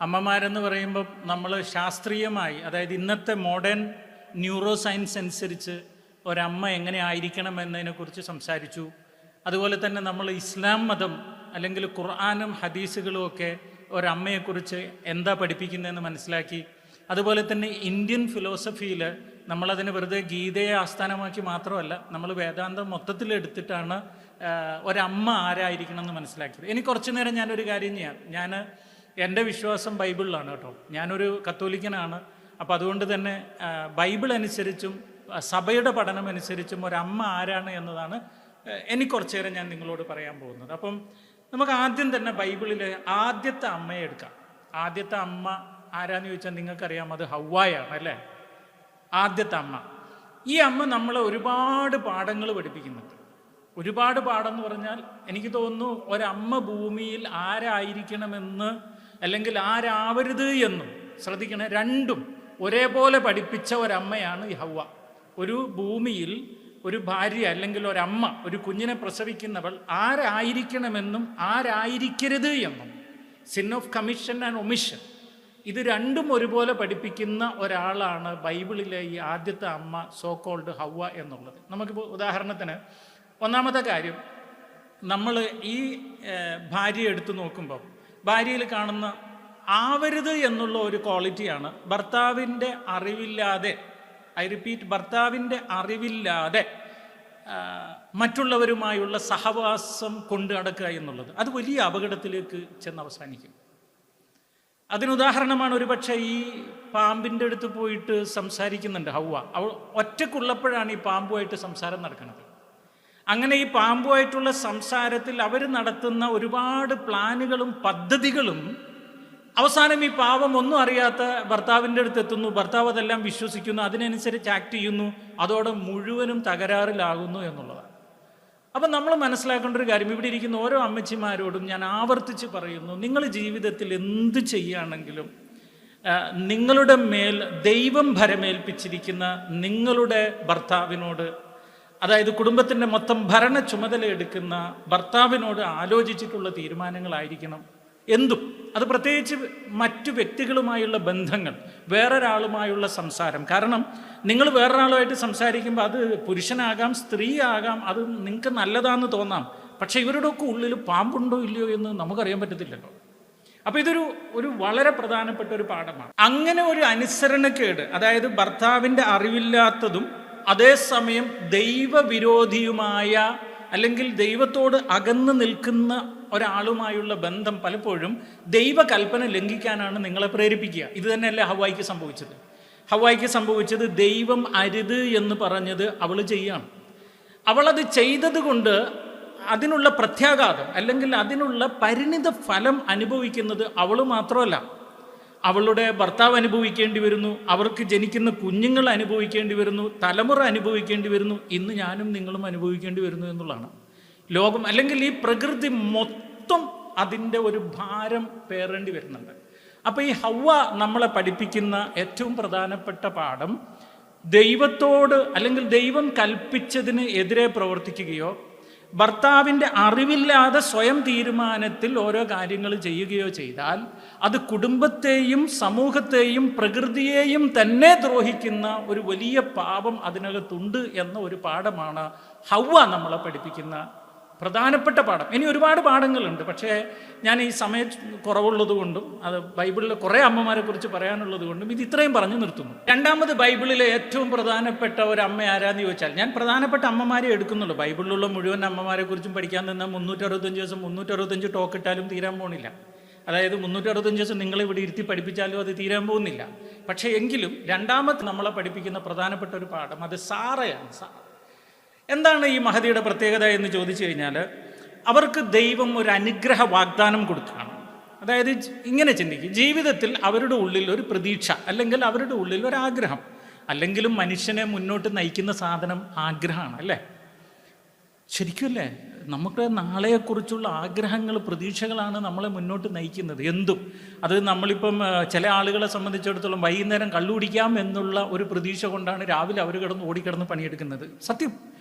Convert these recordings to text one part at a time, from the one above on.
അമ്മമാരെന്ന് പറയുമ്പോൾ നമ്മൾ ശാസ്ത്രീയമായി, അതായത് ഇന്നത്തെ മോഡേൺ ന്യൂറോ സയൻസ് അനുസരിച്ച് ഒരമ്മ എങ്ങനെ ആയിരിക്കണം എന്നതിനെക്കുറിച്ച് സംസാരിച്ചു. അതുപോലെ തന്നെ നമ്മൾ ഇസ്ലാം മതം അല്ലെങ്കിൽ ഖുർആനും ഹദീസുകളും ഒക്കെ ഒരമ്മയെക്കുറിച്ച് എന്താ പഠിപ്പിക്കുന്നതെന്ന് മനസ്സിലാക്കി. അതുപോലെ തന്നെ ഇന്ത്യൻ ഫിലോസഫിയിൽ നമ്മളതിന് വെറുതെ ഗീതയെ ആസ്ഥാനമാക്കി മാത്രമല്ല, നമ്മൾ വേദാന്തം മൊത്തത്തിലെടുത്തിട്ടാണ് ഒരമ്മ ആരായിരിക്കണം എന്ന് മനസ്സിലാക്കിയത്. ഇനി കുറച്ചു നേരം ഞാനൊരു കാര്യം ചെയ്യാം. എൻ്റെ വിശ്വാസം ബൈബിളിലാണ് കേട്ടോ. ഞാനൊരു കത്തോലിക്കനാണ്. അപ്പോൾ അതുകൊണ്ട് തന്നെ ബൈബിൾ അനുസരിച്ചും സഭയുടെ പഠനം അനുസരിച്ചും ഒരമ്മ ആരാണ് എന്നതാണ് എനിക്ക് കുറച്ചു നേരം ഞാൻ നിങ്ങളോട് പറയാൻ പോകുന്നത്. അപ്പം നമുക്ക് ആദ്യം തന്നെ ബൈബിളിലെ ആദ്യത്തെ അമ്മയെ എടുക്കാം. ആദ്യത്തെ അമ്മ ആരാന്ന് ചോദിച്ചാൽ നിങ്ങൾക്കറിയാം, അത് ഹവ്വായാണ് അല്ലേ, ആദ്യത്തെ അമ്മ. ഈ അമ്മ നമ്മളെ ഒരുപാട് പാഠങ്ങൾ പഠിപ്പിക്കുന്നുണ്ട്. ഒരുപാട് പാഠം എന്ന് പറഞ്ഞാൽ എനിക്ക് തോന്നുന്നു ഒരമ്മ ഭൂമിയിൽ ആരായിരിക്കണമെന്ന് അല്ലെങ്കിൽ ആരാവരുത് എന്നും ശ്രദ്ധിക്കണേ, രണ്ടും ഒരേപോലെ പഠിപ്പിച്ച ഒരമ്മയാണ് ഈ ഹവ്വ. ഒരു ഭൂമിയിൽ ഒരു ഭാര്യ അല്ലെങ്കിൽ ഒരമ്മ ഒരു കുഞ്ഞിനെ പ്രസവിക്കുന്നവൾ ആരായിരിക്കണമെന്നും ആരായിരിക്കരുത് എന്നും, sin of commission and omission, ഇത് രണ്ടും ഒരുപോലെ പഠിപ്പിക്കുന്ന ഒരാളാണ് ബൈബിളിലെ ഈ ആദ്യത്തെ അമ്മ, സോ കോൾഡ് ഹവ്വ എന്നുള്ളത്. നമുക്കിപ്പോൾ ഉദാഹരണത്തിന് ഒന്നാമത്തെ കാര്യം, നമ്മൾ ഈ ഭാര്യയെ എടുത്തു നോക്കുമ്പോൾ ഭാര്യയിൽ കാണുന്ന ആവരുത് എന്നുള്ള ഒരു ക്വാളിറ്റിയാണ് ഭർത്താവിൻ്റെ അറിവില്ലാതെ, ഐ റിപ്പീറ്റ്, ഭർത്താവിൻ്റെ അറിവില്ലാതെ മറ്റുള്ളവരുമായുള്ള സഹവാസം കൊണ്ടു നടക്കുക എന്നുള്ളത്. അത് വലിയ അപകടത്തിലേക്ക് ചെന്ന് അവസാനിക്കും. അതിനുദാഹരണമാണ് ഒരുപക്ഷെ ഈ പാമ്പിൻ്റെ അടുത്ത് പോയിട്ട് സംസാരിക്കുന്നുണ്ട് ഹവ്വ. അവൾ ഒറ്റക്കുള്ളപ്പോഴാണ് ഈ പാമ്പുമായിട്ട് സംസാരം നടക്കുന്നത്. അങ്ങനെ ഈ പാമ്പുമായിട്ടുള്ള സംസാരത്തിൽ അവർ നടത്തുന്ന ഒരുപാട് പ്ലാനുകളും പദ്ധതികളും അവസാനം ഈ പാവം ഒന്നും അറിയാത്ത ഭർത്താവിൻ്റെ അടുത്ത് എത്തുന്നു. ഭർത്താവ് അതെല്ലാം വിശ്വസിക്കുന്നു, അതിനനുസരിച്ച് ആക്ട് ചെയ്യുന്നു. അതോടെ മുഴുവനും തകരാറിലാകുന്നു എന്നുള്ളതാണ്. അപ്പം നമ്മൾ മനസ്സിലാക്കേണ്ട ഒരു കാര്യം, ഇവിടെ ഇരിക്കുന്ന ഓരോ അമ്മച്ചിമാരോടും ഞാൻ ആവർത്തിച്ച് പറയുന്നു, നിങ്ങൾ ജീവിതത്തിൽ എന്ത് ചെയ്യുകയാണെങ്കിലും നിങ്ങളുടെ മേൽ ദൈവം ഭരമേൽപ്പിച്ചിരിക്കുന്ന നിങ്ങളുടെ ഭർത്താവിനോട്, അതായത് കുടുംബത്തിൻ്റെ മൊത്തം ഭരണ ചുമതല എടുക്കുന്ന ഭർത്താവിനോട് ആലോചിച്ചിട്ടുള്ള തീരുമാനങ്ങളായിരിക്കണം എന്തും. അത് പ്രത്യേകിച്ച് മറ്റു വ്യക്തികളുമായുള്ള ബന്ധങ്ങൾ, വേറൊരാളുമായുള്ള സംസാരം. കാരണം നിങ്ങൾ വേറൊരാളുമായിട്ട് സംസാരിക്കുമ്പോൾ അത് പുരുഷനാകാം, സ്ത്രീ ആകാം, അത് നിങ്ങൾക്ക് നല്ലതാണെന്ന് തോന്നാം. പക്ഷേ ഇവരുടെയൊക്കെ ഉള്ളിൽ പാമ്പുണ്ടോ ഇല്ലയോ എന്ന് നമുക്കറിയാൻ പറ്റത്തില്ലല്ലോ. അപ്പോൾ ഇതൊരു വളരെ പ്രധാനപ്പെട്ട ഒരു പാഠമാണ്. അങ്ങനെ ഒരു അനുസരണക്കേട്, അതായത് ഭർത്താവിൻ്റെ അറിവില്ലാത്തതും അതേസമയം ദൈവവിരോധിയുമായ അല്ലെങ്കിൽ ദൈവത്തോട് അകന്നു നിൽക്കുന്ന ഒരാളുമായുള്ള ബന്ധം പലപ്പോഴും ദൈവകൽപ്പന ലംഘിക്കാനാണ് നിങ്ങളെ പ്രേരിപ്പിക്കുക. ഇത് തന്നെയല്ലേ ഹവ്വായ്ക്ക് സംഭവിച്ചത്. ഹവ്വായ്ക്ക് സംഭവിച്ചത് ദൈവം അരുത് എന്ന് പറഞ്ഞത് അവൾ ചെയ്യാണ്. അവളത് ചെയ്തത് കൊണ്ട് അതിനുള്ള പ്രത്യാഘാതം അല്ലെങ്കിൽ അതിനുള്ള പരിണിത ഫലം അനുഭവിക്കുന്നത് അവൾ മാത്രമല്ല, അവളുടെ ഭർത്താവ് അനുഭവിക്കേണ്ടി വരുന്നു, അവർക്ക് ജനിക്കുന്ന കുഞ്ഞുങ്ങൾ അനുഭവിക്കേണ്ടി വരുന്നു, തലമുറ അനുഭവിക്കേണ്ടി വരുന്നു, ഇന്ന് ഞാനും നിങ്ങളും അനുഭവിക്കേണ്ടി വരുന്നു എന്നുള്ളതാണ്. ലോകം അല്ലെങ്കിൽ ഈ പ്രകൃതി മൊത്തം അതിൻ്റെ ഒരു ഭാരം പേറേണ്ടി വരുന്നുണ്ട്. അപ്പോൾ ഈ ഹവ്വ നമ്മളെ പഠിപ്പിക്കുന്ന ഏറ്റവും പ്രധാനപ്പെട്ട പാഠം, ദൈവത്തോട് അല്ലെങ്കിൽ ദൈവം കൽപ്പിച്ചതിന് എതിരെ പ്രവർത്തിക്കുകയോ ഭർത്താവിൻ്റെ അറിവില്ലാതെ സ്വയം തീരുമാനത്തിൽ ഓരോ കാര്യങ്ങൾ ചെയ്യുകയോ ചെയ്താൽ അത് കുടുംബത്തെയും സമൂഹത്തെയും പ്രകൃതിയെയും തന്നെ ദ്രോഹിക്കുന്ന ഒരു വലിയ പാപം അതിനകത്തുണ്ട് എന്ന ഒരു പാഠമാണ് ഹവ്വ നമ്മളെ പഠിപ്പിക്കുന്ന പ്രധാനപ്പെട്ട പാഠം. ഇനി ഒരുപാട് പാഠങ്ങളുണ്ട്, പക്ഷേ ഞാൻ ഈ സമയം കുറവുള്ളത് കൊണ്ടും അത് ബൈബിളിലെ കുറേ അമ്മമാരെ കുറിച്ച് പറയാനുള്ളത് കൊണ്ടും ഇത് ഇത്രയും പറഞ്ഞു നിർത്തുന്നു. രണ്ടാമത്, ബൈബിളിലെ ഏറ്റവും പ്രധാനപ്പെട്ട ഒരു അമ്മ ആരാന്ന് ചോദിച്ചാൽ, ഞാൻ പ്രധാനപ്പെട്ട അമ്മമാരെ എടുക്കുന്നുള്ളൂ. ബൈബിളിലുള്ള മുഴുവൻ അമ്മമാരെ കുറിച്ചും പഠിക്കാൻ നിന്നാൽ 365 ദിവസം 365 ടോക്ക് ഇട്ടാലും തീരാൻ പോകുന്നില്ല. അതായത് 365 ദിവസം നിങ്ങളിവിടെ ഇരുത്തി പഠിപ്പിച്ചാലും അത് തീരാൻ പോകുന്നില്ല. പക്ഷേ എങ്കിലും രണ്ടാമത് നമ്മളെ പഠിപ്പിക്കുന്ന പ്രധാനപ്പെട്ട ഒരു പാഠം അത് സാറയാണ്. എന്താണ് ഈ മഹതിയുടെ പ്രത്യേകത എന്ന് ചോദിച്ചു കഴിഞ്ഞാൽ, അവർക്ക് ദൈവം ഒരു അനുഗ്രഹ വാഗ്ദാനം കൊടുക്കുകയാണ്. അതായത് ഇങ്ങനെ ചിന്തിക്കും, ജീവിതത്തിൽ അവരുടെ ഉള്ളിൽ ഒരു പ്രതീക്ഷ അല്ലെങ്കിൽ അവരുടെ ഉള്ളിൽ ഒരു ആഗ്രഹം, അല്ലെങ്കിലും മനുഷ്യനെ മുന്നോട്ട് നയിക്കുന്ന സാധനം ആഗ്രഹമാണ് അല്ലേ? ശരിക്കും അല്ലേ? നമുക്ക് നാളെയെക്കുറിച്ചുള്ള ആഗ്രഹങ്ങൾ, പ്രതീക്ഷകളാണ് നമ്മളെ മുന്നോട്ട് നയിക്കുന്നത്. എന്തും അത് നമ്മളിപ്പം ചില ആളുകളെ സംബന്ധിച്ചിടത്തോളം വൈകുന്നേരം കള്ളുകുടിക്കാം എന്നുള്ള ഒരു പ്രതീക്ഷ കൊണ്ടാണ് രാവിലെ അവർ ഓടിക്കിടന്ന് പണിയെടുക്കുന്നത്. സത്യം.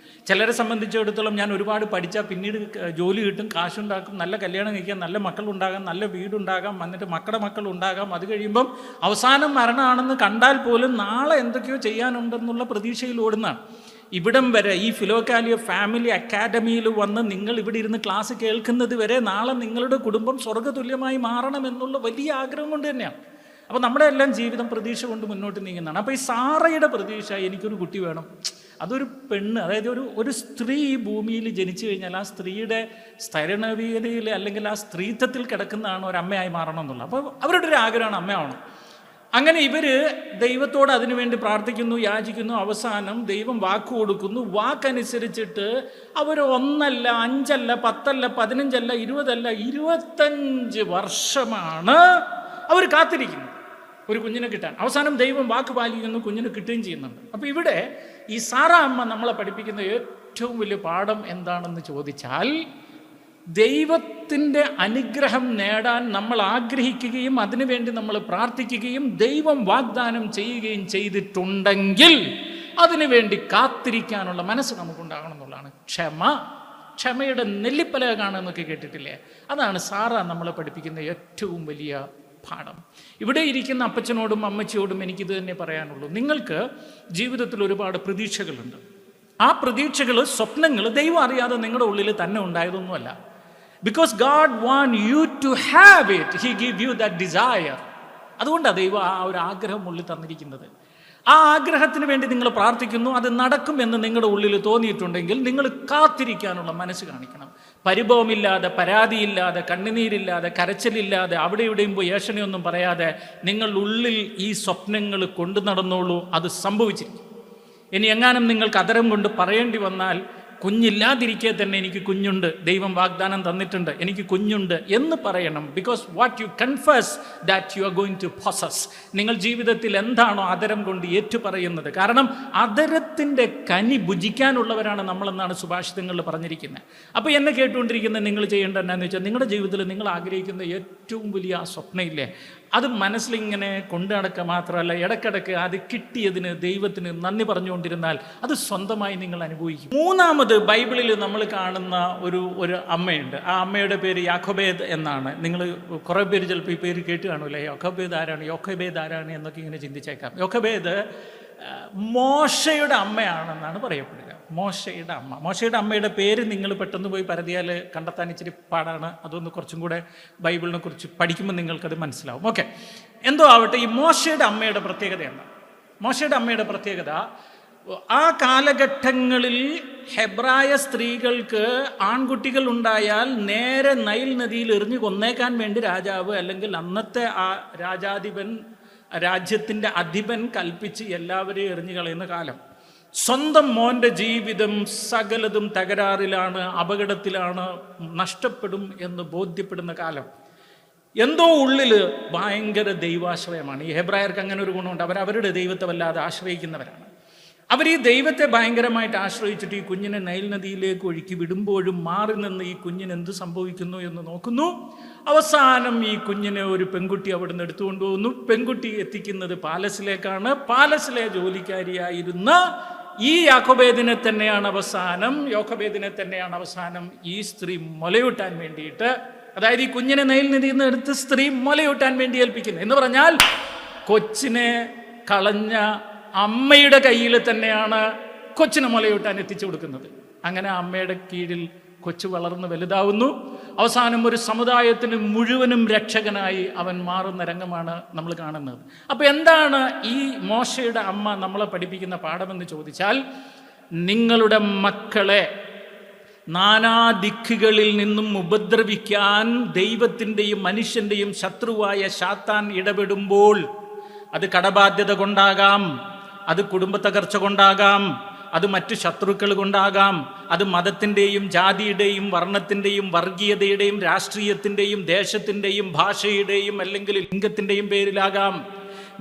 ചിലരെ സംബന്ധിച്ചിടത്തോളം ഞാൻ ഒരുപാട് പഠിച്ചാൽ പിന്നീട് ജോലി കിട്ടും, കാശുണ്ടാക്കും, നല്ല കല്യാണം കഴിക്കാം, നല്ല മക്കളുണ്ടാകാം, നല്ല വീടുണ്ടാകാം, എന്നിട്ട് മക്കളുടെ മക്കളുണ്ടാകാം. അത് കഴിയുമ്പം അവസാനം മരണമാണെന്ന് കണ്ടാൽ പോലും നാളെ എന്തൊക്കെയോ ചെയ്യാനുണ്ടെന്നുള്ള പ്രതീക്ഷയിൽ ഓടുന്നതാണ്. ഇവിടം വരെ ഈ ഫിലോകാലിയ ഫാമിലി അക്കാഡമിയിൽ വന്ന് നിങ്ങൾ ഇവിടെ ഇരുന്ന് ക്ലാസ് കേൾക്കുന്നത് വരെ നാളെ നിങ്ങളുടെ കുടുംബം സ്വർഗ്ഗതുല്യമായി മാറണമെന്നുള്ള വലിയ ആഗ്രഹം കൊണ്ട് തന്നെയാണ്. അപ്പോൾ നമ്മുടെ എല്ലാം ജീവിതം പ്രതീക്ഷ കൊണ്ട് മുന്നോട്ട് നീങ്ങുന്നതാണ്. അപ്പോൾ ഈ സാറയുടെ പ്രതീക്ഷ, എനിക്കൊരു കുട്ടി വേണം, അതൊരു പെണ്ണ്, അതായത് ഒരു സ്ത്രീ ഈ ഭൂമിയിൽ ജനിച്ചു കഴിഞ്ഞാൽ ആ സ്ത്രീയുടെ സ്ഥൈരണവീയതയിൽ അല്ലെങ്കിൽ ആ സ്ത്രീത്വത്തിൽ കിടക്കുന്നതാണ് ഒരമ്മയായി മാറണം എന്നുള്ളത്. അപ്പോൾ അവരുടെ ഒരു ആഗ്രഹമാണ് അമ്മയാവണം. അങ്ങനെ ഇവർ ദൈവത്തോട് അതിനുവേണ്ടി പ്രാർത്ഥിക്കുന്നു, യാചിക്കുന്നു. അവസാനം ദൈവം വാക്ക് കൊടുക്കുന്നു. വാക്കനുസരിച്ചിട്ട് അവർ 1 അല്ല 5 അല്ല 10 അല്ല 15 അല്ല 20 അല്ല 25 വർഷമാണ് അവർ കാത്തിരിക്കുന്നത് ഒരു കുഞ്ഞിനെ കിട്ടാൻ. അവസാനം ദൈവം വാക്ക് പാലിക്കുന്നു, കുഞ്ഞിന് കിട്ടുകയും ചെയ്യുന്നുണ്ട്. അപ്പോൾ ഇവിടെ ഈ സാറ അമ്മ നമ്മളെ പഠിപ്പിക്കുന്ന ഏറ്റവും വലിയ പാഠം എന്താണെന്ന് ചോദിച്ചാൽ, ദൈവത്തിൻ്റെ അനുഗ്രഹം നേടാൻ നമ്മൾ ആഗ്രഹിക്കുകയും അതിനുവേണ്ടി നമ്മൾ പ്രാർത്ഥിക്കുകയും ദൈവം വാഗ്ദാനം ചെയ്യുകയും ചെയ്തിട്ടുണ്ടെങ്കിൽ അതിനുവേണ്ടി കാത്തിരിക്കാനുള്ള മനസ്സ് നമുക്കുണ്ടാകണം എന്നുള്ളതാണ്. ക്ഷമയുടെ നെല്ലിപ്പലക കാണുമെന്നൊക്കെ കേട്ടിട്ടില്ലേ? അതാണ് സാറ നമ്മളെ പഠിപ്പിക്കുന്ന ഏറ്റവും വലിയ പാഠം. ഇവിടെ ഇരിക്കുന്ന അപ്പച്ചനോടും അമ്മച്ചിയോടും എനിക്കിത് തന്നെ പറയാനുള്ളൂ. നിങ്ങൾക്ക് ജീവിതത്തിൽ ഒരുപാട് പ്രതീക്ഷകളുണ്ട്. ആ പ്രതീക്ഷകൾ, സ്വപ്നങ്ങൾ ദൈവം അറിയാതെ നിങ്ങളുടെ ഉള്ളിൽ തന്നെ ഉണ്ടായതൊന്നുമല്ല. Because God want you to have it, he give you that desire. അതുകൊണ്ടാണ് ദൈവം ആ ഒരു ആഗ്രഹം ഉള്ളിൽ തന്നിരിക്കുന്നത്. ആ ആഗ്രഹത്തിന് വേണ്ടി നിങ്ങൾ പ്രാർത്ഥിക്കുന്നു, അത് നടക്കുമെന്ന് നിങ്ങളുടെ ഉള്ളിൽ തോന്നിയിട്ടുണ്ടെങ്കിൽ നിങ്ങൾ കാത്തിരിക്കാനുള്ള മനസ്സ് കാണിക്കണം. പരിഭവമില്ലാതെ, പരാതിയില്ലാതെ, കണ്ണുനീരില്ലാതെ, കരച്ചിലില്ലാതെ, അവിടെ ഇവിടെയും പോയി ഏഷണിയൊന്നും പറയാതെ നിങ്ങളുടെ ഉള്ളിൽ ഈ സ്വപ്നങ്ങൾ കൊണ്ടു നടന്നോളൂ. അത് സംഭവിച്ചിരിക്കും. ഇനി എങ്ങാനും നിങ്ങൾക്ക് അതരം കൊണ്ട് പറയേണ്ടി വന്നാൽ, കുഞ്ഞില്ലാതിരിക്കെ തന്നെ എനിക്ക് കുഞ്ഞുണ്ട്, ദൈവം വാഗ്ദാനം തന്നിട്ടുണ്ട്, എനിക്ക് കുഞ്ഞുണ്ട് എന്ന് പറയണം. Because what you confuse that you are going to possess. നിങ്ങൾ ജീവിതത്തിൽ എന്താണോ അതരം കൊണ്ട് ഏറ്റുപറയുന്നത്. കാരണം അതരത്തിൻ്റെ കനി ഭുജിക്കാനുള്ളവരാണ് നമ്മളെന്നാണ് സുഭാഷിതങ്ങളിൽ പറഞ്ഞിരിക്കുന്നത്. അപ്പോൾ എന്നെ കേട്ടുകൊണ്ടിരിക്കുന്ന നിങ്ങൾ ചെയ്യേണ്ടത് എന്നാന്ന് വെച്ചാൽ, നിങ്ങളുടെ ജീവിതത്തിൽ നിങ്ങൾ ആഗ്രഹിക്കുന്ന ഏറ്റവും വലിയ ആ സ്വപ്നമില്ലേ, അത് മനസ്സിലിങ്ങനെ കൊണ്ടു നടക്കുക മാത്രമല്ല, ഇടയ്ക്കിടയ്ക്ക് അത് കിട്ടിയതിന് ദൈവത്തിന് നന്ദി പറഞ്ഞുകൊണ്ടിരുന്നാൽ അത് സ്വന്തമായി നിങ്ങൾ അനുഭവിക്കും. മൂന്നാമത് ബൈബിളിൽ നമ്മൾ കാണുന്ന ഒരു അമ്മയുണ്ട്. ആ അമ്മയുടെ പേര് യാക്കോബേദ് എന്നാണ്. നിങ്ങൾ കുറേ പേര് ചിലപ്പോൾ ഈ പേര് കേട്ട് കാണൂല്ലേ, യോക്കോബേദ് ആരാണ് എന്നൊക്കെ ഇങ്ങനെ ചിന്തിച്ചേക്കാം. യോക്കോബേദ് മോശയുടെ അമ്മയാണെന്നാണ് പറയപ്പെടുക. മോശയുടെ അമ്മയുടെ പേര് നിങ്ങൾ പെട്ടെന്ന് പോയി പരതിയാൽ കണ്ടെത്താൻ ഇച്ചിരി പാടാണ്. അതൊന്ന് കുറച്ചും കൂടെ ബൈബിളിനെ കുറിച്ച് പഠിക്കുമ്പോൾ നിങ്ങൾക്കത് മനസ്സിലാവും. ഓക്കെ, എന്തോ ആവട്ടെ, ഈ മോശയുടെ അമ്മയുടെ പ്രത്യേകത എന്താണ്? മോശയുടെ അമ്മയുടെ പ്രത്യേകത, ആ കാലഘട്ടങ്ങളിൽ ഹെബ്രായ സ്ത്രീകൾക്ക് ആൺകുട്ടികൾ ഉണ്ടായാൽ നേരെ നൈൽ നദിയിൽ എറിഞ്ഞു കൊന്നേക്കാൻ വേണ്ടി രാജാവ്, അല്ലെങ്കിൽ അന്നത്തെ ആ രാജാധിപൻ, രാജ്യത്തിൻ്റെ അധിപൻ കൽപ്പിച്ച് എല്ലാവരെയും എറിഞ്ഞു കളയുന്ന കാലം. സ്വന്തം മോൻ്റെ ജീവിതം സകലതും തകരാറിലാണ്, അപകടത്തിലാണ്, നഷ്ടപ്പെടും എന്ന് ബോധ്യപ്പെടുന്ന കാലം. എന്തോ ഉള്ളിൽ ഭയങ്കര ദൈവാശ്രയമാണ്. ഈ ഹെബ്രായർക്ക് അങ്ങനെ ഒരു ഗുണമുണ്ട്. അവരുടെ ദൈവത്തെ വല്ലാതെ ആശ്രയിക്കുന്നവരാണ്. അവർ ഈ ദൈവത്തെ ഭയങ്കരമായിട്ട് ആശ്രയിച്ചിട്ട് ഈ കുഞ്ഞിനെ നൈൽ നദിയിലേക്ക് ഒഴുക്കി വിടുമ്പോഴും മാറി നിന്ന് ഈ കുഞ്ഞിന് എന്ത് സംഭവിക്കുന്നു എന്ന് നോക്കുന്നു. അവസാനം ഈ കുഞ്ഞിനെ ഒരു പെൺകുട്ടി അവിടെ നിന്ന് എടുത്തുകൊണ്ട് പോകുന്നു. പെൺകുട്ടി എത്തിക്കുന്നത് പാലസിലേക്കാണ്. പാലസിലെ ജോലിക്കാരിയായിരുന്ന ഈ യോക്കോബേദിനെ തന്നെയാണ് അവസാനം ഈ സ്ത്രീ മുലയൂട്ടാൻ വേണ്ടിയിട്ട്, അതായത് ഈ കുഞ്ഞിനെ നൈൽ നദിയിൽ നിന്ന് എടുത്ത് സ്ത്രീ മുലയൂട്ടാൻ വേണ്ടി ഏൽപ്പിക്കുന്നത്. എന്ന് പറഞ്ഞാൽ കൊച്ചിനെ കളഞ്ഞ അമ്മയുടെ കയ്യിൽ തന്നെയാണ് കൊച്ചിനെ മുലയൂട്ടാൻ എത്തിച്ചു കൊടുക്കുന്നത്. അങ്ങനെ അമ്മയുടെ കീഴിൽ കൊച്ചു വളർന്ന് വലുതാവുന്നു. അവസാനം ഒരു സമുദായത്തിന് മുഴുവനും രക്ഷകനായി അവൻ മാറുന്ന രംഗമാണ് നമ്മൾ കാണുന്നത്. അപ്പോൾ എന്താണ് ഈ മോശയുടെ അമ്മ നമ്മളെ പഠിപ്പിക്കുന്ന പാഠമെന്ന് ചോദിച്ചാൽ, നിങ്ങളുടെ മക്കളെ നാനാദിക്കുകളിൽ നിന്നും ഉപദ്രവിക്കാൻ ദൈവത്തിൻ്റെയും മനുഷ്യൻ്റെയും ശത്രുവായ ശാത്താൻ ഇടപെടുമ്പോൾ, അത് കടബാധ്യത കൊണ്ടാകാം, അത് കുടുംബത്തകർച്ച കൊണ്ടാകാം, അത് മറ്റു ശത്രുക്കൾ കൊണ്ടാകാം, അത് മതത്തിൻ്റെയും ജാതിയുടെയും വർണ്ണത്തിൻ്റെയും വർഗീയതയുടെയും രാഷ്ട്രീയത്തിൻ്റെയും ദേശത്തിൻ്റെയും ഭാഷയുടെയും അല്ലെങ്കിൽ ലിംഗത്തിൻ്റെയും പേരിലാകാം.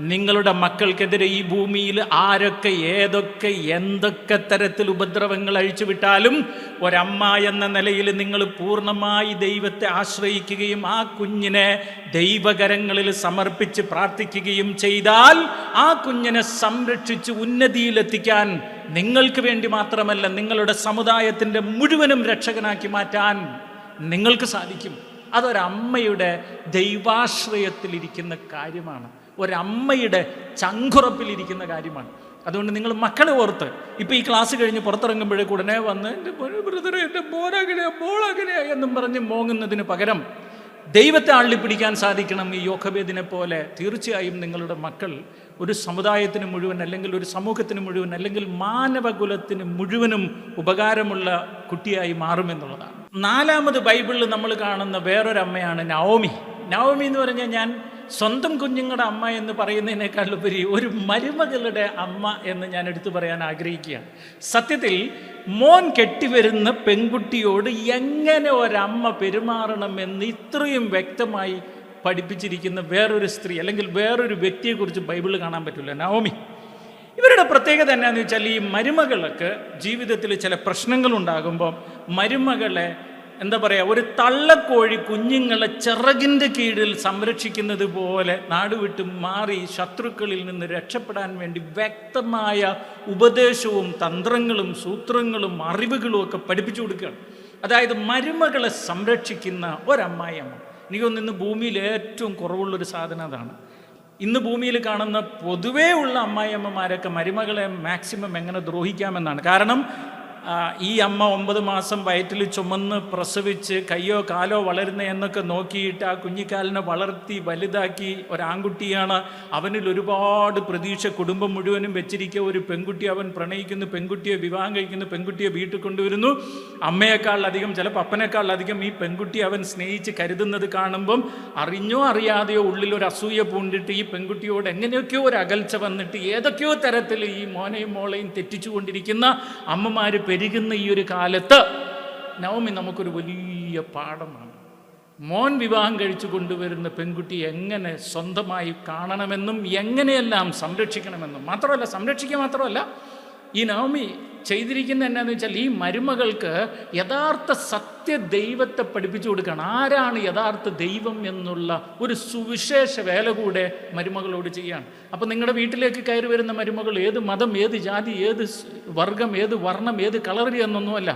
നിങ്ങളുടെ മക്കൾക്കെതിരെ ഈ ഭൂമിയിൽ ആരൊക്കെ ഏതൊക്കെ എന്തൊക്കെ തരത്തിൽ ഉപദ്രവങ്ങൾ അഴിച്ചുവിട്ടാലും ഒരമ്മ എന്ന നിലയിൽ നിങ്ങൾ പൂർണ്ണമായി ദൈവത്തെ ആശ്രയിക്കുകയും ആ കുഞ്ഞിനെ ദൈവകരങ്ങളിൽ സമർപ്പിച്ച് പ്രാർത്ഥിക്കുകയും ചെയ്താൽ ആ കുഞ്ഞിനെ സംരക്ഷിച്ച് ഉന്നതിയിലെത്തിക്കാൻ നിങ്ങൾക്ക് വേണ്ടി മാത്രമല്ല, നിങ്ങളുടെ സമുദായത്തിൻ്റെ മുഴുവനും രക്ഷകനാക്കി മാറ്റാൻ നിങ്ങൾക്ക് സാധിക്കും. അതൊരമ്മയുടെ ദൈവാശ്രയത്തിലിരിക്കുന്ന കാര്യമാണ്, ഒരമ്മയുടെ ചങ്കുറപ്പിലിരിക്കുന്ന കാര്യമാണ്. അതുകൊണ്ട് നിങ്ങൾ മക്കളെ ഓർത്ത് ഇപ്പോൾ ഈ ക്ലാസ് കഴിഞ്ഞ് പുറത്തിറങ്ങുമ്പോഴേക്ക് ഉടനെ വന്ന് എൻ്റെ ബ്രദറെ, എൻ്റെ മോളങ്ങനെയാ എന്നും പറഞ്ഞ് മോങ്ങുന്നതിന് പകരം ദൈവത്തെ അള്ളിപ്പിടിക്കാൻ സാധിക്കണം ഈ യോഖബേദിനെ പോലെ. തീർച്ചയായും നിങ്ങളുടെ മക്കൾ ഒരു സമുദായത്തിന് മുഴുവൻ, അല്ലെങ്കിൽ ഒരു സമൂഹത്തിന് മുഴുവൻ, അല്ലെങ്കിൽ മാനവകുലത്തിന് മുഴുവനും ഉപകാരമുള്ള കുട്ടിയായി മാറുമെന്നുള്ളതാണ്. നാലാമത് ബൈബിളിൽ നമ്മൾ കാണുന്ന വേറൊരമ്മയാണ് നവോമി. നവോമി എന്ന് പറഞ്ഞാൽ ഞാൻ സ്വന്തം കുഞ്ഞുങ്ങളുടെ അമ്മ എന്ന് പറയുന്നതിനേക്കാളുപരി ഒരു മരുമകളുടെ അമ്മ എന്ന് ഞാൻ എടുത്തു പറയാൻ ആഗ്രഹിക്കുകയാണ്. സത്യത്തിൽ മോൻ കെട്ടിവരുന്ന പെൺകുട്ടിയോട് എങ്ങനെ ഒരമ്മ പെരുമാറണമെന്ന് ഇത്രയും വ്യക്തമായി പഠിപ്പിച്ചിരിക്കുന്ന വേറൊരു സ്ത്രീ അല്ലെങ്കിൽ വേറൊരു വ്യക്തിയെക്കുറിച്ച് ബൈബിളിൽ കാണാൻ പറ്റില്ല, നവോമി. ഇവരുടെ പ്രത്യേകത എന്നാന്ന് വെച്ചാൽ ഈ മരുമകൾക്ക് ജീവിതത്തിൽ ചില പ്രശ്നങ്ങളുണ്ടാകുമ്പോൾ മരുമകളെ എന്താ പറയുക, ഒരു തള്ളക്കോഴി കുഞ്ഞുങ്ങളെ ചിറകിൻ്റെ കീഴിൽ സംരക്ഷിക്കുന്നത് പോലെ നാടുവിട്ട് മാറി ശത്രുക്കളിൽ നിന്ന് രക്ഷപ്പെടാൻ വേണ്ടി വ്യക്തമായ ഉപദേശവും തന്ത്രങ്ങളും സൂത്രങ്ങളും അറിവുകളും ഒക്കെ പഠിപ്പിച്ചു കൊടുക്കുകയാണ്. അതായത് മരുമകളെ സംരക്ഷിക്കുന്ന ഒരമ്മായിയമ്മ. എനിക്കൊന്ന് ഇന്ന് ഭൂമിയിൽ ഏറ്റവും കുറവുള്ളൊരു സാധനം അതാണ്. ഇന്ന് ഭൂമിയിൽ കാണുന്ന പൊതുവേ ഉള്ള അമ്മായിയമ്മമാരൊക്കെ മരുമകളെ മാക്സിമം എങ്ങനെ ദ്രോഹിക്കാമെന്നാണ്. കാരണം ഈ അമ്മ 9 മാസം വയറ്റിൽ ചുമന്ന് പ്രസവിച്ച് കയ്യോ കാലോ വളരുന്ന എന്നൊക്കെ നോക്കിയിട്ട് ആ കുഞ്ഞിക്കാലിനെ വളർത്തി വലുതാക്കി ഒരാൺകുട്ടിയാണ്. അവനിൽ ഒരുപാട് പ്രതീക്ഷ കുടുംബം മുഴുവനും വെച്ചിരിക്കുക. ഒരു പെൺകുട്ടി അവൻ പ്രണയിക്കുന്നു, പെൺകുട്ടിയെ വിവാഹം കഴിക്കുന്നു, പെൺകുട്ടിയെ വീട്ടിൽ കൊണ്ടുവരുന്നു. അമ്മയെക്കാളധികം, ചിലപ്പോൾ അപ്പനേക്കാളധികം ഈ പെൺകുട്ടി അവൻ സ്നേഹിച്ച് കരുതുന്നത് കാണുമ്പം അറിഞ്ഞോ അറിയാതെയോ ഉള്ളിലൊരു അസൂയ പൂണ്ടിട്ട് ഈ പെൺകുട്ടിയോട് എങ്ങനെയൊക്കെയോ ഒരു അകൽച്ച വന്നിട്ട് ഏതൊക്കെയോ തരത്തിൽ ഈ മോനെയും മോളെയും തെറ്റിച്ചുകൊണ്ടിരിക്കുന്ന അമ്മമാർ പെരുകുന്ന ഈ ഒരു കാലത്ത് നവമി നമുക്കൊരു വലിയ പാഠമാണ്. മോൻ വിവാഹം കഴിച്ചു കൊണ്ടുവരുന്ന പെൺകുട്ടി എങ്ങനെ സ്വന്തമായി കാണണമെന്നും എങ്ങനെയെല്ലാം സംരക്ഷിക്കണമെന്നും മാത്രമല്ല, സംരക്ഷിക്കുക മാത്രമല്ല, ഈ നവമി ചെയ്തിരിക്കുന്ന എന്നാന്ന് വെച്ചാൽ ഈ മരുമകൾക്ക് യഥാർത്ഥ സത്യ ദൈവത്തെ പഠിപ്പിച്ചു കൊടുക്കുകയാണ്. ആരാണ് യഥാർത്ഥ ദൈവം എന്നുള്ള ഒരു സുവിശേഷ വേല കൂടെ മരുമകളോട് ചെയ്യാണ്. അപ്പം നിങ്ങളുടെ വീട്ടിലേക്ക് കയറി വരുന്ന മരുമകൾ ഏത് മതം, ഏത് ജാതി, ഏത് വർഗം, ഏത് വർണ്ണം, ഏത് കളറി എന്നൊന്നുമല്ല,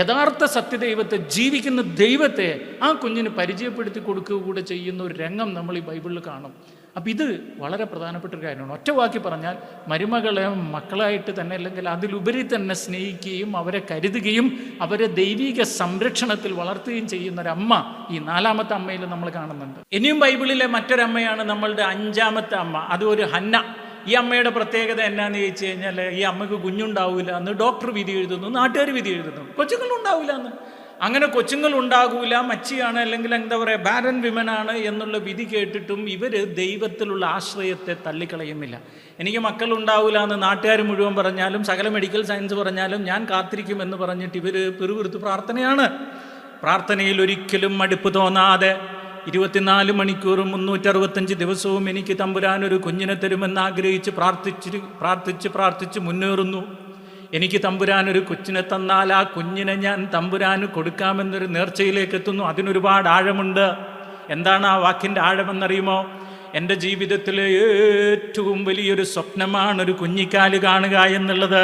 യഥാർത്ഥ സത്യദൈവത്തെ, ജീവിക്കുന്ന ദൈവത്തെ ആ കുഞ്ഞിന് പരിചയപ്പെടുത്തി കൊടുക്കുക കൂടെ ചെയ്യുന്ന ഒരു രംഗം നമ്മൾ ഈ ബൈബിളിൽ കാണും. അപ്പം ഇത് വളരെ പ്രധാനപ്പെട്ട ഒരു കാര്യമാണ്. ഒറ്റ വാക്കി പറഞ്ഞാൽ മരുമകളെ മക്കളായിട്ട് തന്നെ അല്ലെങ്കിൽ അതിലുപരി തന്നെ സ്നേഹിക്കുകയും അവരെ കരുതുകയും അവരെ ദൈവിക സംരക്ഷണത്തിൽ വളർത്തുകയും ചെയ്യുന്ന ഒരമ്മ ഈ 4ാമത്തെ അമ്മയിൽ നമ്മൾ കാണുന്നുണ്ട്. ഇനിയും ബൈബിളിലെ മറ്റൊരമ്മയാണ് നമ്മളുടെ 5ാമത്തെ അമ്മ. അതൊരു ഹന്ന. ഈ അമ്മയുടെ പ്രത്യേകത എന്നാന്ന് ചോദിച്ചു കഴിഞ്ഞാൽ ഈ അമ്മയ്ക്ക് കുഞ്ഞുണ്ടാവില്ല എന്ന് ഡോക്ടർ വിധി എഴുതുന്നു, നാട്ടുകാർ വിധി എഴുതുന്നു, കൊച്ചുങ്ങളുണ്ടാവില്ല എന്ന്. അങ്ങനെ കൊച്ചുങ്ങളുണ്ടാകൂല, മച്ചിയാണ്, അല്ലെങ്കിൽ എന്താ പറയുക, ബാരൻ വിമനാണ് എന്നുള്ള വിധി കേട്ടിട്ടും ഇവർ ദൈവത്തിലുള്ള ആശ്രയത്തെ തള്ളിക്കളയുന്നില്ല. എനിക്ക് മക്കളുണ്ടാവില്ല എന്ന് നാട്ടുകാർ മുഴുവൻ പറഞ്ഞാലും സകല മെഡിക്കൽ സയൻസ് പറഞ്ഞാലും ഞാൻ കാത്തിരിക്കുമെന്ന് പറഞ്ഞിട്ട് ഇവർ പിറുപിറുത്ത് പ്രാർത്ഥനയാണ്. പ്രാർത്ഥനയിൽ ഒരിക്കലും മടുപ്പ് തോന്നാതെ 24 മണിക്കൂറും 365 ദിവസവും എനിക്ക് തമ്പുരാൻ ഒരു കുഞ്ഞിനെ തരുമെന്ന് ആഗ്രഹിച്ച് പ്രാർത്ഥിച്ച് മുന്നേറുന്നു. എനിക്ക് തമ്പുരാൻ ഒരു കൊച്ചിനെ തന്നാൽ ആ കുഞ്ഞിനെ ഞാൻ തമ്പുരാന് കൊടുക്കാമെന്നൊരു നേർച്ചയിലേക്ക് എത്തുന്നു. അതിനൊരുപാട് ആഴമുണ്ട്. എന്താണ് ആ വാക്കിൻ്റെ ആഴമെന്നറിയുമോ? എൻ്റെ ജീവിതത്തിലെ ഏറ്റവും വലിയൊരു സ്വപ്നമാണ് ഒരു കുഞ്ഞിക്കാല് കാണുക എന്നുള്ളത്.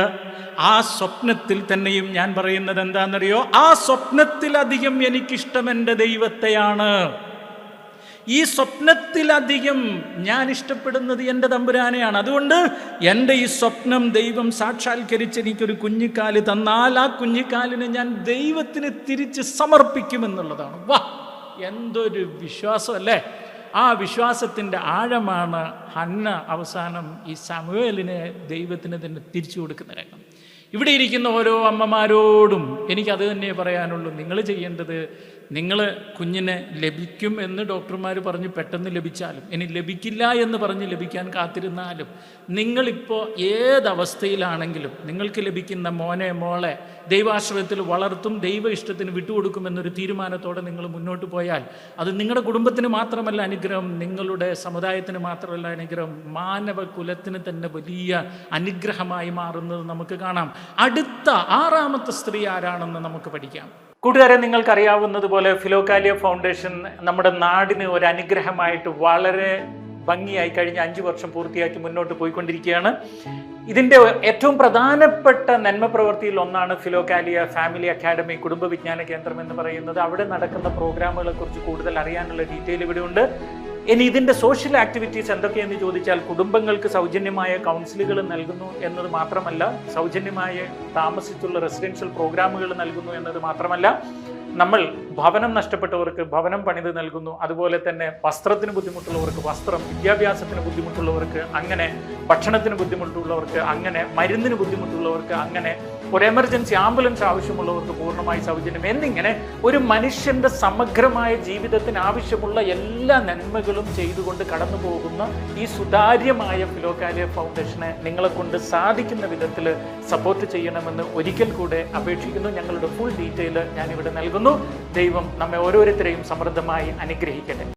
ആ സ്വപ്നത്തിൽ തന്നെയും ഞാൻ പറയുന്നത് എന്താണെന്നറിയോ? ആ സ്വപ്നത്തിലധികം എനിക്കിഷ്ടം എൻ്റെ ദൈവത്തെയാണ്. ഈ സ്വപ്നത്തിലധികം ഞാൻ ഇഷ്ടപ്പെടുന്നത് എൻ്റെ തമ്പുരാനെയാണ്. അതുകൊണ്ട് എൻ്റെ ഈ സ്വപ്നം ദൈവം സാക്ഷാത്കരിച്ച് എനിക്കൊരു കുഞ്ഞിക്കാല് തന്നാൽ ആ കുഞ്ഞിക്കാലിനെ ഞാൻ ദൈവത്തിന് തിരിച്ച് സമർപ്പിക്കുമെന്നുള്ളതാണ്. വാ, എന്തൊരു വിശ്വാസമല്ലേ! ആ വിശ്വാസത്തിൻ്റെ ആഴമാണ് ഹന്ന അവസാനം ഈ ശമൂവേലിനെ ദൈവത്തിന് തന്നെ തിരിച്ചു കൊടുക്കുന്ന രംഗം. ഇവിടെ ഇരിക്കുന്ന ഓരോ അമ്മമാരോടും എനിക്കത് തന്നെ പറയാനുള്ളൂ. നിങ്ങൾ ചെയ്യേണ്ടത് നിങ്ങൾ കുഞ്ഞിനെ ലഭിക്കും എന്ന് ഡോക്ടർമാർ പറഞ്ഞ് പെട്ടെന്ന് ലഭിച്ചാലും, ഇനി ലഭിക്കില്ല എന്ന് പറഞ്ഞ് ലഭിക്കാൻ കാത്തിരുന്നാലും, നിങ്ങളിപ്പോൾ ഏതവസ്ഥയിലാണെങ്കിലും നിങ്ങൾക്ക് ലഭിക്കുന്ന മോനെ മോളെ ദൈവാശ്രയത്തിൽ വളർത്തും, ദൈവ ഇഷ്ടത്തിന് വിട്ടുകൊടുക്കുമെന്നൊരു തീരുമാനത്തോടെ നിങ്ങൾ മുന്നോട്ട് പോയാൽ അത് നിങ്ങളുടെ കുടുംബത്തിന് മാത്രമല്ല അനുഗ്രഹം, നിങ്ങളുടെ സമുദായത്തിന് മാത്രമല്ല അനുഗ്രഹം, മാനവ കുലത്തിന് തന്നെ വലിയ അനുഗ്രഹമായി മാറുന്നത് നമുക്ക് കാണാം. അടുത്ത 6ാമത്തെ സ്ത്രീ ആരാണെന്ന് നമുക്ക് പഠിക്കാം. കൂട്ടുകാരെ, നിങ്ങൾക്കറിയാവുന്നതുപോലെ ഫിലോകാലിയ ഫൗണ്ടേഷൻ നമ്മുടെ നാടിന് ഒരു അനുഗ്രഹമായിട്ട് വളരെ ഭംഗിയായി കഴിഞ്ഞ 5 വർഷം പൂർത്തിയാക്കി മുന്നോട്ട് പോയിക്കൊണ്ടിരിക്കുകയാണ്. ഇതിൻ്റെ ഏറ്റവും പ്രധാനപ്പെട്ട നന്മ പ്രവൃത്തിയിൽ ഒന്നാണ് ഫിലോകാലിയ ഫാമിലി അക്കാഡമി കുടുംബ വിജ്ഞാന കേന്ദ്രം എന്ന് പറയുന്നത്. അവിടെ നടക്കുന്ന പ്രോഗ്രാമുകളെ കുറിച്ച് കൂടുതൽ അറിയാനുള്ള ഡീറ്റെയിൽ ഇവിടെ ഉണ്ട്. ഇനി ഇതിൻ്റെ സോഷ്യൽ ആക്ടിവിറ്റീസ് എന്തൊക്കെയെന്ന് ചോദിച്ചാൽ, കുടുംബങ്ങൾക്ക് സൗജന്യമായ കൗൺസിലുകൾ നൽകുന്നു എന്നത് മാത്രമല്ല, സൗജന്യമായ താമസിച്ചുള്ള റെസിഡൻഷ്യൽ പ്രോഗ്രാമുകൾ നൽകുന്നു എന്നത് മാത്രമല്ല, നമ്മൾ ഭവനം നഷ്ടപ്പെട്ടവർക്ക് ഭവനം പണിത് നൽകുന്നു. അതുപോലെ തന്നെ വസ്ത്രത്തിന് ബുദ്ധിമുട്ടുള്ളവർക്ക് വസ്ത്രം, വിദ്യാഭ്യാസത്തിന് ബുദ്ധിമുട്ടുള്ളവർക്ക് അങ്ങനെ, ഭക്ഷണത്തിന് ബുദ്ധിമുട്ടുള്ളവർക്ക് അങ്ങനെ, മരുന്നിന് ബുദ്ധിമുട്ടുള്ളവർക്ക് അങ്ങനെ, ഒരു എമർജൻസി ആംബുലൻസ് ആവശ്യമുള്ളവർക്ക് പൂർണ്ണമായി സൗജന്യം എന്നിങ്ങനെ ഒരു മനുഷ്യൻ്റെ സമഗ്രമായ ജീവിതത്തിന് ആവശ്യമുള്ള എല്ലാ നന്മകളും ചെയ്തുകൊണ്ട് കടന്നു പോകുന്ന ഈ സുതാര്യമായ ഫിലോകാലിയ ഫൗണ്ടേഷനെ നിങ്ങളെ കൊണ്ട് സാധിക്കുന്ന വിധത്തിൽ സപ്പോർട്ട് ചെയ്യണമെന്ന് ഒരിക്കൽ കൂടെ അപേക്ഷിക്കുന്നു. ഞങ്ങളുടെ ഫുൾ ഡീറ്റെയിൽ ഞാനിവിടെ നൽകുന്നു. ദൈവം നമ്മെ ഓരോരുത്തരെയും സമൃദ്ധമായി അനുഗ്രഹിക്കട്ടെ.